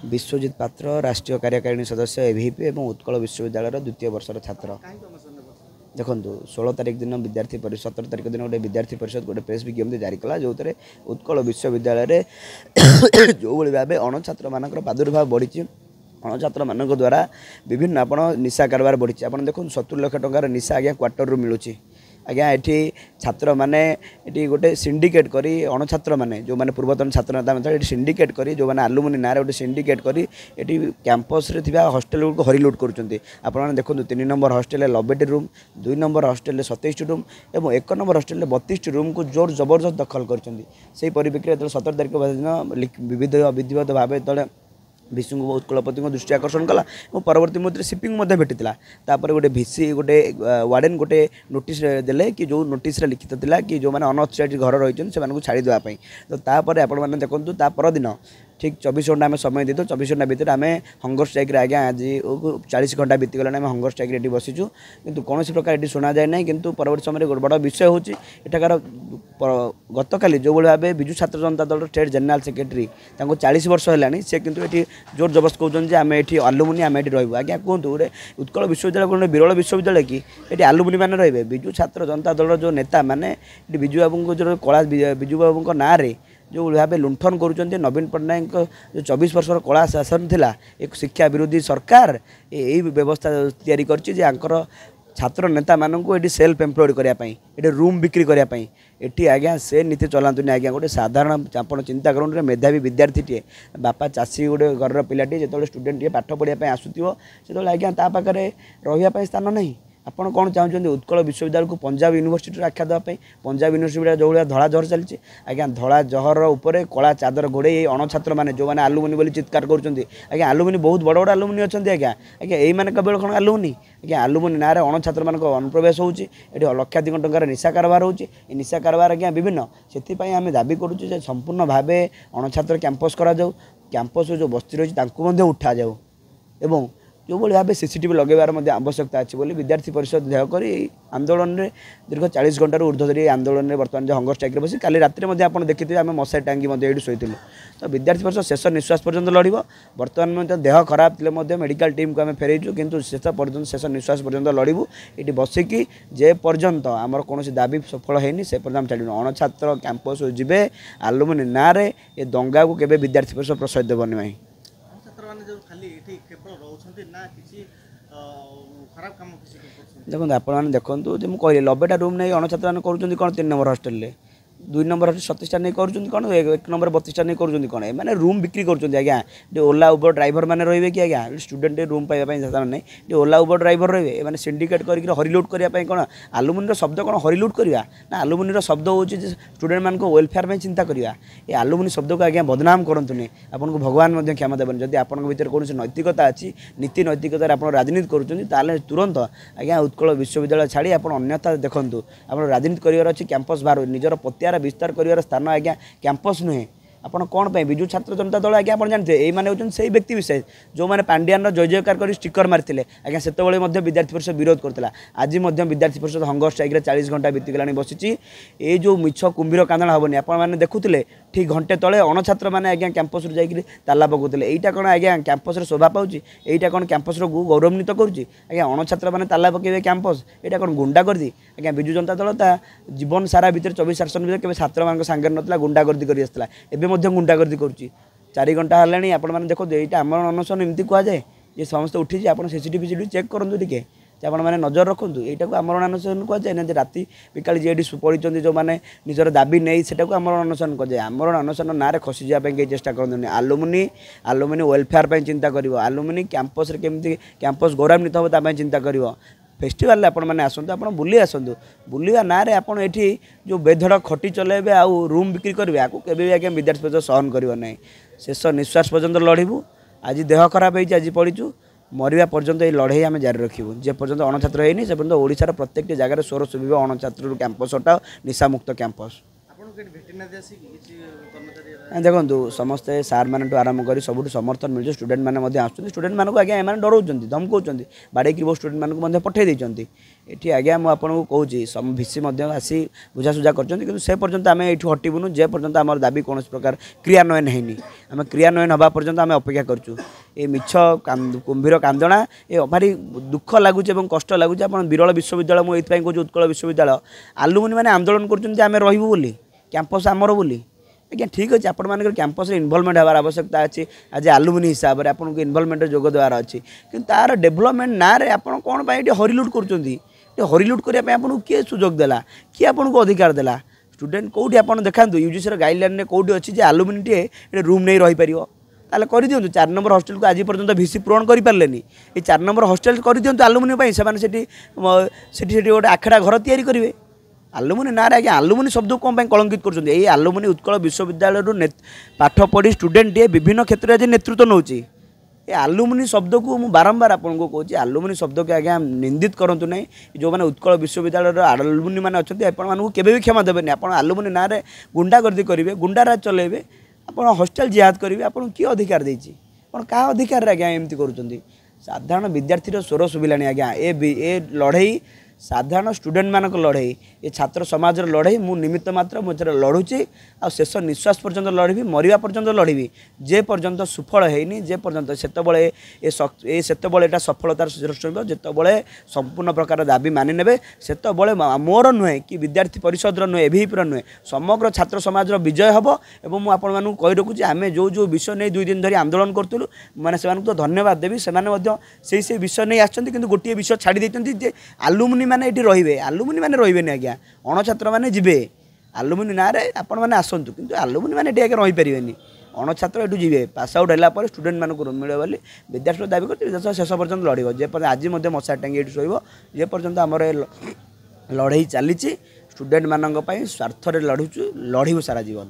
विश्वजित पात्र राष्ट्रीय कार्यकारिणी सदस्य एवीपी और उत्कल विश्वविद्यालय द्वितीय वर्षर छात्र। देखो 16 तारिख दिन विद्यार्थी परिषद 17 तारिख दिन गोटे विद्यार्थी परिषद गोटे प्रेस विज्ञप्ति जारी कला जो उत्कल विश्वविद्यालय जो भाव अणछात्र मान प्रादुर्भाव बढ़ी अणछात्र मान द्वारा विभिन्न आप निशा कारबार बढ़ी आप देखो 70 लाख टंकार निशा आज्ञा क्वार्टर रू मिलूँ आज्ञा ये छात्र मैंने ये गोटे सिंडिकेट करी अणछात्र मैंने जो मैंने पूर्वतन छात्र नेता मतलब ये सिंडिकेट करी जो मैंने आलुमिनी ना गोटे सिंडिकेट करी ये कैंपस रे थिबा हॉस्टल को हरिलुट करुँच आपने देखो 3 number hostel 90 room 2 number hostel 27 room और 1 नंबर हॉस्टल 32 रूम को जोर जबरदस्त दखल कर परिप्रेक्षी 17 तारिख दिन विधिवत भाव जो विशु उत्कलपति दृष्टि आकर्षण कला और परवर्ती मुद्रे सिपिंग भेटीला गोटे भिसी गोटे वार्डेन गोटे नोटिस देले कि जो नोटिस लिखित थिला कि जो मैंने अनअथराइज घर रही से छाड़ी देवाई तो तापर आपण देखो परदिन ठीक 24 घंटा आम समय दी 24 घंटा भितर आम हंगर स्ट्राइक आज्ञा आज 40 घंटा बीतीगला आम हंगर स्ट्राइक ये बसीचु किंतु कौन प्रकार ये शुणा जाए ना किंतु परवर्ती समय बड़ विषय होठार गत काली जो भाव विजु छात्र Janata Dal state general secretary 40 वर्ष है सी किंतु ये जोर जबरदस्त कहते आम ये आलुमिनी आम ये रही आज्ञा कहतु गोटे उत्कल विश्वविद्यालय गोटे विरल विश्वविद्यालय कि ये आलुमिनी मैंने रे विजु छात्र जनता दल जो नेता मैंने विजु बाबू को जो कला विजु बाबू ना जो भाव लुंठन करुँच नवीन पट्टनायक जो 24 वर्षर कला शासन थिला एक शिक्षा विरोधी सरकार यही व्यवस्था तैयारी कर छात्र नेता मानू ये सेल्फ एम्प्लॉयड करने ये रूम बिक्री करने ये आज्ञा से नीति चलातुनि आज्ञा गोटे साधारण आप चिंता करूँ मेधावी विद्यार्थी टे बापा चाषी गोटे घर पिलाटी जो स्टूडेंट पाठ पढ़ाई आसुव से आज्ञा ता पाखे रही स्थान नहीं आपड़ कौन चाहते उत्कल विश्वविद्यालय को पंजाब यूनिवर्सिटी आख्या देवाई पंजाब यूनिवर्सिटी जो भाई धड़ा जहर चलती आज्ञा धड़ा जहर उपर कला चादर घोड़े अणछात्र मैंने जो मैंने आलुमिनी बोली चित्कार करुँच आज्ञा आलुमिनी बहुत बड़ बड़ आलुमिनी अच्छा आज्ञा आज्ञा यही मैंने केवल कौन आलुमिनी आज्ञा आलुमिनी ना अणछात्र मान अनुप्रवेश होती लक्षाधिक टंकार निशा कारबार होती निशा कारबार आज्ञा विभिन्न से आम दाबी करुँ संपूर्ण भाव अणछात्र कैंपस करा कैंपस जो बस्ती रही उठा जाऊ एवं जो भाव सीसीटीवी लगेबार आवश्यकता अच्छी बोली विद्यार्थी परिषद ध्येय कर आंदोलन में दीर्घ 40 घंटार ऊर्ध्व धरी आंदोलन में बर्तमान जो हंगर स्ट्राइक बसी काली रात में देखिए आम मशारी टांगी ये शोलु तो विद्यार्थी परिषद शेष निश्वास पर्यंत लड़ बर्तमान में देह खराब थे मेडिकल टीम को आम फेरईचु किंतु शेष निश्वास पर्यंत लड़ू ये बसिकी जे पर्यंत आमर कौन दाबी सफल होनी से पर्यंत छाड़ू अणछात्र कैंपस जी आलुमिनी ना ये दंगा को केवे विद्यार्थी परिषद प्रश्रय देवनी भाई देखो आप देखो जो मुझे कहली 90टा रूम नहीं अणछात्र मैंने करुँच कौन 3 नंबर हॉस्टल 2 नंबर हॉस्टल 27टा नहीं करुँच कौन 1 नंबर 32टा नहीं करुँच कौन मैंने रूम बिक्री करुँच आज्ञा जो ओला उबर ड्राइवर मैंने रे कि आज्ञा स्टूडेंट रूम पाइबापी साधारण नहीं जो ओला उबर ड्राइवर रे मैंने सिंडिकेट करके हरिलुट करने कौन आलुमिनी शब्द कौन हरिलुट करवा ना आलुमिनी शब्द हूँ स्टूडेंट मान वेलफेयर में चिंता करवा ये आलुमिनी शब्द को आज्ञा बदनाम करूँ आपको भगवान क्षमा देवें जब आपन भर कौन नैतिकता अच्छी नीति नैतिकतार आप राजनीति करुँच तुरंत आज्ञा उत्कल विश्वविद्यालय छाड़ी आप अन्यथा देखूँ आप राजनीति करार अच्छी कैंपस बाहर निजर पतियार विस्तार कर स्थान आज्ञा कैंपस नुहे आपड़ कौन पे विजु छात्र जनता दल आज्ञा आप जानते ये मैंने होती से व्यक्ति विशेष जो मैंने पांड्यान जय जयकार कर स्टिकर मारी आज्ञा से विद्यार्थी परिषद विरोध करता आज विद्यार्थी परिषद हंगर स्ट्राइक 40 घंटा बीतीगला बसी ये जो मिछ कुंभीर कांदना हेनी आपने देखुले ठीक घंटे तले अणछात्र मैंने आज्ञा कैंपस जाकि ताला पकाउले यहाँ कौन आज्ञा कैंपस शोभा पाँच यहाँ कौन कैंपस गौरवान्वित करुँच आज्ञा अणछात्र मैंने ताला पकेबे कैंपस यहाँ कौन गुंडा करदी आज्ञा विजु जनता दल ता जीवन सारा भितर 24 शासन भितर केवल छात्र मान सांगे नाला गुंडागर्दी कर आसला एवं गुंडागर्दी करुँच 4 घंटा है आपण मैंने देखो यहाँ आमरण अनशन एमती कहुए ये समस्त उठी आप सीसीटीवी चेक करूँ टी आपण मैंने नजर रखुँ यहाँ को आमरण अनशन कहुए ना राति बिकाली जी पढ़ी जो मैंने निजर दाबी नहीं से आमरण अनशन कहुए आमरण अनशन ना खसी जावाई चेष्टा करूँ आलुमिनी आलुमिनी वेलफेयर चिंता कर आलुमिनी कैंपस केमती कैंपस गौरवान्वित हम ताप चिंता कर फेस्टिवल आपण मैंने आसतु आप बुली आसतु बुलवा ना आपड़ ये जो बेधड़ खटी चलेबे आउ रूम बिक्री करेंगे आपको केवे आज्ञा विद्यार्थी परिषद सहन कर ना शेष निश्वास पर्यंत लड़ू आज देह खराब होती आज पढ़ीचु मरवा पर्यंत ये लड़ाई आम जारी रखू जे पर्यंत अणछात्र होनी से पर्यंत ओडिशार प्रत्येक जगह स्वर सुविधा अणछात्र कैंपस हटाओ निशामुक्त कैंपस। ଦେଖନ୍ତୁ ସମସ୍ତେ ସାର୍ ମାନଠୁ ଆରମ୍ଭ କରି ସବୁଠୁ ସମର୍ଥନ ମିଳୁଛି ସ୍ଟୁଡେଣ୍ଟ ମାନେ ମଧ୍ୟ ଆସୁଛନ୍ତି ସ୍ଟୁଡେଣ୍ଟ ମାନଙ୍କୁ ଆଜ୍ଞା ଏମାନେ ଡରାଉଛନ୍ତି ଧମକାଉଛନ୍ତି ବାଡ଼େଇକି ବହୁତ ସ୍ଟୁଡେଣ୍ଟ ମାନଙ୍କୁ ମଧ୍ୟ ପଠାଇ ଦେଇଛନ୍ତି ଏଠି ଆଜ୍ଞା ମୁଁ ଆପଣଙ୍କୁ କହୁଛି ଭିସି ମଧ୍ୟ ଆସି ବୁଝାସୁଝା କରିଛନ୍ତି କିନ୍ତୁ ସେ ପର୍ଯ୍ୟନ୍ତ ଆମେ ଏଇଠୁ ହଟିବୁନୁ ଯେ ପର୍ଯ୍ୟନ୍ତ ଆମର ଦାବି କୌଣସି ପ୍ରକାର କ୍ରିୟାନ୍ୱୟନ ହେଇନି ଆମେ କ୍ରିୟାନ୍ୱୟନ ହେବା ପର୍ଯ୍ୟନ୍ତ ଆମେ ଅପେକ୍ଷା କରୁଛୁ ଏ ମିଛ କୁମ୍ଭୀର କାନ୍ଦଣା ଏ ଭାରି ଦୁଃଖ ଲାଗୁଛି ଏବଂ କଷ୍ଟ ଲାଗୁଛି ଆପଣ ବିରଳ ବିଶ୍ୱବିଦ୍ୟାଳୟ ମୁଁ ଏଇଥିପାଇଁ କହୁଛି ଉତ୍କଳ ବିଶ୍ୱବିଦ୍ୟାଳୟ ଆଲୁମିନି ମାନେ ଆନ୍ଦୋଳନ କରୁଛନ୍ତି ଯେ ଆମେ ରହିବୁ ବୋଲି କ୍ୟାମ୍ପସ୍ ଆମର ବୋଲି ଆଜ୍ଞା ଠିକ୍ ଅଛି ଆପଣମାନଙ୍କର କ୍ୟାମ୍ପସ୍ରେ ଇନଭଲଭମେଣ୍ଟ ହେବାର ଆବଶ୍ୟକତା ଅଛି ଆଜି ଆଲୁମିନି ହିସାବରେ ଆପଣଙ୍କୁ ଇନଭଲଭମେଣ୍ଟରେ ଯୋଗ ଦେବାର ଅଛି କିନ୍ତୁ ତାର ଡେଭଲପମେଣ୍ଟ ନାଁରେ ଆପଣ କ'ଣ ପାଇଁ ଏଠି ହରିଲୁଟ୍ କରୁଛନ୍ତି ଏ ହରିଲୁଟ୍ କରିବା ପାଇଁ ଆପଣଙ୍କୁ କିଏ ସୁଯୋଗ ଦେଲା କିଏ ଆପଣଙ୍କୁ ଅଧିକାର ଦେଲା ସ୍ଟୁଡେଣ୍ଟ କେଉଁଠି ଆପଣ ଦେଖାନ୍ତୁ ୟୁଜିସିର ଗାଇଡ଼ଲାଇନ୍ରେ କେଉଁଠି ଅଛି ଯେ ଆଲୁମିନିଟିଏ ଏଠି ରୁମ୍ ନେଇ ରହିପାରିବ ତାହେଲେ କରିଦିଅନ୍ତୁ 4 ନମ୍ବର ହଷ୍ଟେଲକୁ ଆଜି ପର୍ଯ୍ୟନ୍ତ ଭିସି ପୂରଣ କରିପାରିଲେନି এই 4 ନମ୍ବର ହଷ୍ଟେଲ କରିଦିଅନ୍ତୁ ଆଲୁମିନି ପାଇଁ ସେମାନେ ସେଠି ଗୋଟେ ଆଖଡ଼ା ଘର ତିଆରି କରିବେ ଆଲୁମିନି ନାଁରେ ଆଜ୍ଞା ଆଲୁମିନି ଶବ୍ଦକୁ କ'ଣ ପାଇଁ କଳଙ୍କିତ କରୁଛନ୍ତି ଏଇ ଆଲୁମିନି ଉତ୍କଳ ବିଶ୍ୱବିଦ୍ୟାଳୟରୁ ପାଠ ପଢ଼ି ସ୍ଟୁଡେଣ୍ଟଟିଏ ବିଭିନ୍ନ କ୍ଷେତ୍ରରେ ଆଜି ନେତୃତ୍ୱ ନେଉଛି ଏ ଆଲୁମିନି ଶବ୍ଦକୁ ମୁଁ ବାରମ୍ବାର ଆପଣଙ୍କୁ କହୁଛି ଆଲୁମିନି ଶବ୍ଦକୁ ଆଜ୍ଞା ନିନ୍ଦିତ କରନ୍ତୁ ନାହିଁ ଯେଉଁମାନେ ଉତ୍କଳ ବିଶ୍ୱବିଦ୍ୟାଳୟର ଆଲୁମିନି ମାନେ ଅଛନ୍ତି ଆପଣମାନଙ୍କୁ କେବେ ବି କ୍ଷମା ଦେବେନି ଆପଣ ଆଲୁମିନି ନାଁରେ ଗୁଣ୍ଡାଗର୍ଦି କରିବେ ଗୁଣ୍ଡାରାଜ ଚଲେଇବେ ଆପଣ ହଷ୍ଟେଲ ଜିହାଦ କରିବେ ଆପଣଙ୍କୁ କିଏ ଅଧିକାର ଦେଇଛି ଆପଣ କାହା ଅଧିକାରରେ ଆଜ୍ଞା ଏମିତି କରୁଛନ୍ତି ସାଧାରଣ ବିଦ୍ୟାର୍ଥୀର ସ୍ୱର ଶୁଭିଲାଣି ଆଜ୍ଞା ଏ ଲଢ଼େଇ ସାଧାରଣ ସ୍ଟୁଡେଣ୍ଟମାନଙ୍କ ଲଢ଼େଇ ଏ ଛାତ୍ର ସମାଜର ଲଢ଼େଇ ମୁଁ ନିମିତ୍ତ ମାତ୍ର ମୁଁ ଏଥିରେ ଲଢ଼ୁଛି ଆଉ ଶେଷ ନିଶ୍ୱାସ ପର୍ଯ୍ୟନ୍ତ ଲଢ଼ିବି ମରିବା ପର୍ଯ୍ୟନ୍ତ ଲଢ଼ିବି ଯେ ପର୍ଯ୍ୟନ୍ତ ସୁଫଳ ହେଇନି ଯେ ପର୍ଯ୍ୟନ୍ତ ସେତେବେଳେ ଏଇଟା ସଫଳତାର ସୃଷ୍ଟି ହେବ ଯେତେବେଳେ ସମ୍ପୂର୍ଣ୍ଣ ପ୍ରକାର ଦାବି ମାନି ନେବେ ସେତେବେଳେ ମୋର ନୁହେଁ କି ବିଦ୍ୟାର୍ଥୀ ପରିଷଦର ନୁହେଁ ଏଭିପିର ନୁହେଁ ସମଗ୍ର ଛାତ୍ର ସମାଜର ବିଜୟ ହେବ ଏବଂ ମୁଁ ଆପଣମାନଙ୍କୁ କହି ରଖୁଛି ଆମେ ଯେଉଁ ବିଷୟ ନେଇ 2 ଦିନ ଧରି ଆନ୍ଦୋଳନ କରୁଥିଲୁ ମାନେ ସେମାନଙ୍କୁ ତ ଧନ୍ୟବାଦ ଦେବି ସେମାନେ ମଧ୍ୟ ସେଇ ବିଷୟ ନେଇ ଆସିଛନ୍ତି କିନ୍ତୁ ଗୋଟିଏ ବିଷୟ ଛାଡ଼ି ଦେଇଛନ୍ତି ଯେ ଆଲୁମିନି ମାନେ ଏଠି ରହିବେ ଆଲୁମିନି ମାନେ ରହିବେନି ଆଜ୍ଞା ଅଣଛାତ୍ର ମାନେ ଯିବେ ଆଲୁମିନି ନାଁରେ ଆପଣମାନେ ଆସନ୍ତୁ କିନ୍ତୁ ଆଲୁମିନି ମାନେ ଏଠି ଆଜ୍ଞା ରହିପାରିବେନି ଅଣଛାତ୍ର ଏଠୁ ଯିବେ ପାସ୍ ଆଉଟ୍ ହେଲା ପରେ ସ୍ଟୁଡେଣ୍ଟମାନଙ୍କୁ ରୁମ୍ ମିଳିବ ବୋଲି ବିଦ୍ୟାର୍ଥୀ ଦାବି କରୁଛି ବିଦ୍ୟାର୍ଥୀ ଶେଷ ପର୍ଯ୍ୟନ୍ତ ଲଢ଼ିବ ଯେ ପର୍ଯ୍ୟନ୍ତ ଆଜି ମଧ୍ୟ ମଶା ଟାଙ୍ଗି ଏଠି ଶୋଇବ ଯେ ପର୍ଯ୍ୟନ୍ତ ଆମର ଲଢ଼େଇ ଚାଲିଛି ସ୍ଟୁଡେଣ୍ଟମାନଙ୍କ ପାଇଁ ସ୍ୱାର୍ଥରେ ଲଢ଼ିବୁ ସାରା ଜୀବନ।